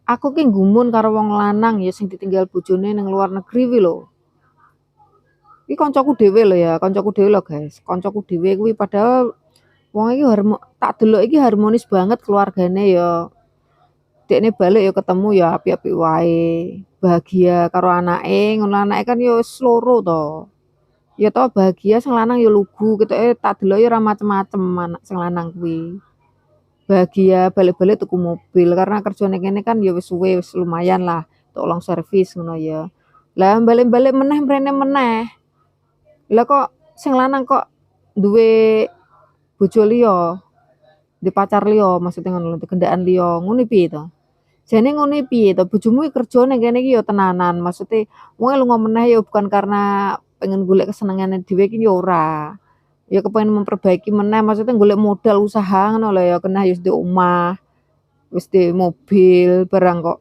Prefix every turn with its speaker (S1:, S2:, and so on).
S1: Aku ki nggumun karo wong lanang ya sing ditinggal bojone ning luar negeri kuwi lho. Iki kancaku dhewe lho ya, kancaku dhewe lho, Guys. Kancaku dhewe kuwi padahal wong iki tak delok iki harmonis banget keluargane ya. Dekne balik ya ketemu ya apik-apik wae, bahagia karo anake, ngono anake kan ya wis loro to. Ya toh bahagia sing lanang ya lugu, ketoke tak delok ya ora macem-macem anak sing lanang kuwi. Bahagia balik-balik tuku mobil karena kerjane kene kan ya wis suwe, wis lumayan lah, tolong servis ngono ya. Lah balik-balik meneh mrene meneh. Lah kok sing lanang kok duwe bojo liya, duwe pacar liya, maksudnya ngono lho, kendaan liya, ngono piye to? Jane ngono piye to, bojomu iki kerja ning kene iki ya tenanan, maksudnya wong lunga meneh ya bukan karena pengen golek kesenengane dhewe iki ya ora. Ya kepengin memperbaiki meneh, maksudnya golek modal usaha ngono lho ya, kena ya wis duwe omah, wis duwe mobil, barang kok